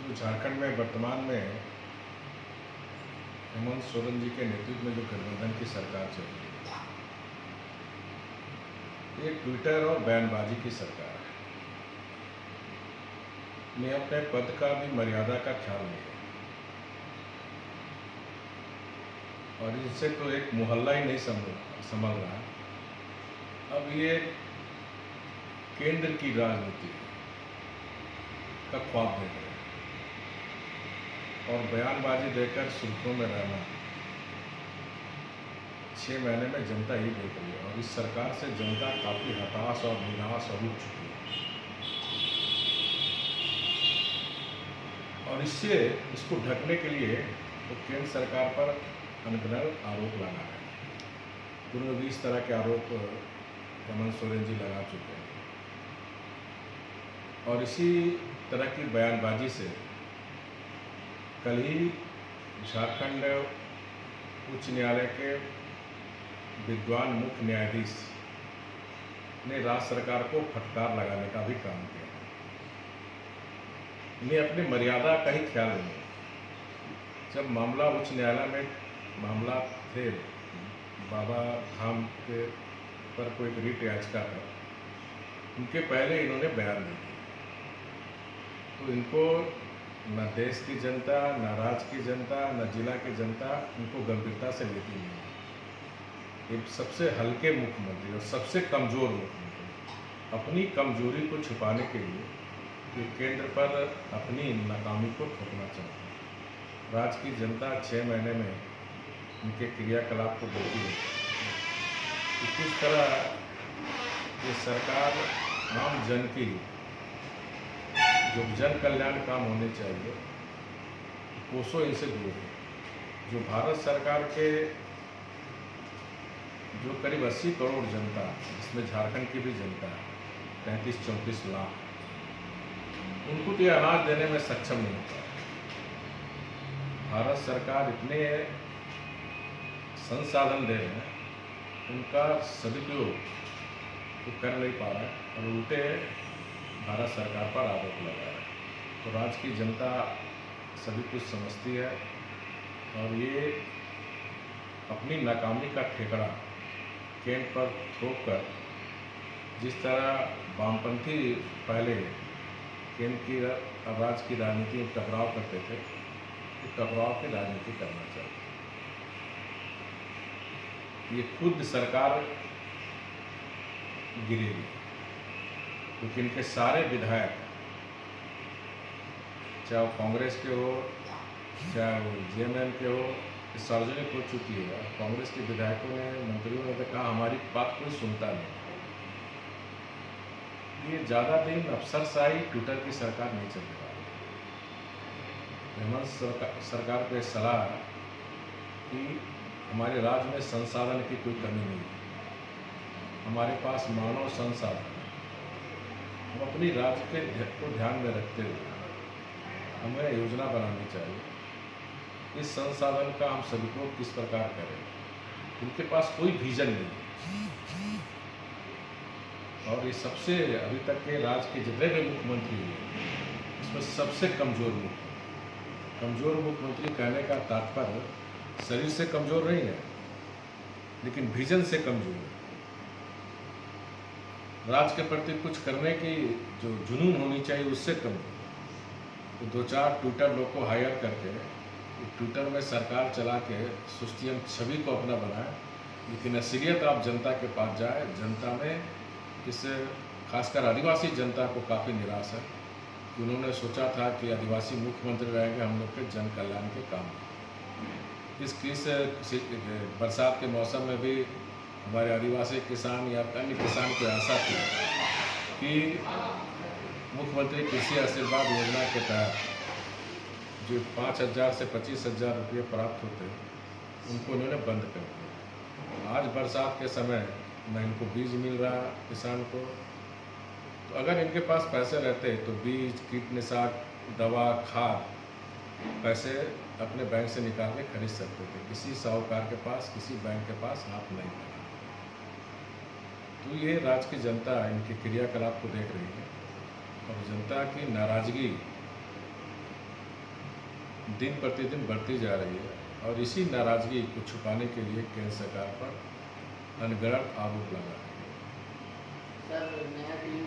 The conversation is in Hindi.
जो झारखंड में वर्तमान में हेमंत सोरेन जी के नेतृत्व में जो गठबंधन की सरकार चल रही है, ये ट्विटर और बयानबाजी की सरकार है। इन्हें अपने पद का भी मर्यादा का ख्याल नहीं है और इनसे तो एक मोहल्ला ही नहीं संभल रहा। अब ये केंद्र की राजनीति का ख्वाब देख रहे हैं और बयानबाजी देकर सुर्खियों में रहना 6 महीने में जनता ही देख रही है और इस सरकार से जनता काफ़ी हताश और निराश और उठ चुकी है। और इसको ढकने के लिए तो केंद्र सरकार पर अनगिनत आरोप लगा है। पूर्व में भी इस तरह के आरोप हेमंत सोरेन जी लगा चुके हैं और इसी तरह की बयानबाजी से कल ही झारखंड उच्च न्यायालय के विद्वान मुख्य न्यायाधीश ने राज्य सरकार को फटकार लगाने का भी काम किया। इन्हें अपनी मर्यादा का ही ख्याल नहीं। जब मामला उच्च न्यायालय में मामला थे बाबा धाम के पर कोई रिट याचिका पर, उनके पहले इन्होंने बयान दिए तो इनको न देश की जनता, न राज्य की जनता, न जिला की जनता इनको गंभीरता से लेती नहीं। ये सबसे हल्के मुख्यमंत्री और सबसे कमज़ोर मुख्यमंत्री अपनी कमजोरी को छुपाने के लिए ये केंद्र पर अपनी नाकामी को ठोकना चाहते हैं। राज्य की जनता 6 महीने में इनके क्रियाकलाप को देखी है कि किस तरह ये सरकार आम जन की जो जन कल्याण काम होने चाहिए कोसों इनसे दूर है। जो भारत सरकार के जो करीब 80 करोड़ जनता, जिसमें झारखंड की भी जनता है 35-34 लाख, उनको तो ये अनाज देने में सक्षम नहीं होता। भारत सरकार इतने संसाधन दे रहे हैं, उनका सदुपयोग तो कर नहीं पा रहा है और उल्टे भारत सरकार पर आरोप लगा है। तो राज्य की जनता सभी कुछ समझती है और ये अपनी नाकामी का ठेकड़ा केंद्र पर थोप कर, जिस तरह वामपंथी पहले केंद्र की राज्य की राजनीति में टकराव करते थे, तो टकराव की राजनीति करना चाहिए। ये खुद सरकार गिरेगी क्योंकि इनके सारे विधायक, चाहे वो कांग्रेस के हो चाहे वो जेएमएम के हो, सार्वजनिक हो चुकी है। कांग्रेस के विधायकों ने, मंत्रियों ने तो कहा हमारी बात कोई सुनता नहीं। ये ज़्यादा दिन अफसरशाही ट्विटर की सरकार नहीं चलने वाली। हेमंत सरकार को सलाह है कि हमारे राज्य में संसाधन की कोई कमी नहीं है, हमारे पास मानव संसाधन है। हम अपनी राज्य के को ध्यान में रखते हुए हमें योजना बनानी चाहिए। इस संसाधन का हम सदुपयोग किस प्रकार करें, उनके पास कोई विजन नहीं है। और ये सबसे अभी तक के राज्य के जितने भी मुख्यमंत्री हुए, इसमें सबसे कमज़ोर मुख्यमंत्री कहने का तात्पर्य शरीर से कमज़ोर नहीं है, लेकिन विजन से कमज़ोर है। राज्य के प्रति कुछ करने की जो जुनून होनी चाहिए उससे कम। तो 2-4 ट्विटर लोग को हायर करके ट्विटर में सरकार चला के सुस्तीयम छवि को अपना बनाए, लेकिन असलियत आप जनता के पास जाए, जनता में इससे खासकर आदिवासी जनता को काफ़ी निराश है कि उन्होंने सोचा था कि आदिवासी मुख्यमंत्री रहेंगे, हम लोग के जन कल्याण के काम। किस बरसात के मौसम में भी हमारे आदिवासी किसान या अन्य किसान की आशा थी कि मुख्यमंत्री कृषि आशीर्वाद योजना के तहत जो 5,000 से 25,000 रुपये प्राप्त होते उनको उन्होंने बंद कर दिया। आज बरसात के समय न इनको बीज मिल रहा किसान को। तो अगर इनके पास पैसे रहते तो बीज, कीटनाशक, दवा, खाद पैसे अपने बैंक से निकाल के खरीद सकते थे। किसी साहूकार के पास, किसी बैंक के पास हाथ नहीं था। तो ये राज्य की जनता इनके क्रियाकलाप को देख रही है और जनता की नाराज़गी दिन प्रतिदिन बढ़ती जा रही है और इसी नाराज़गी को छुपाने के लिए केंद्र सरकार पर अनगढ़ आरोप लगा है। सर, नया टीवी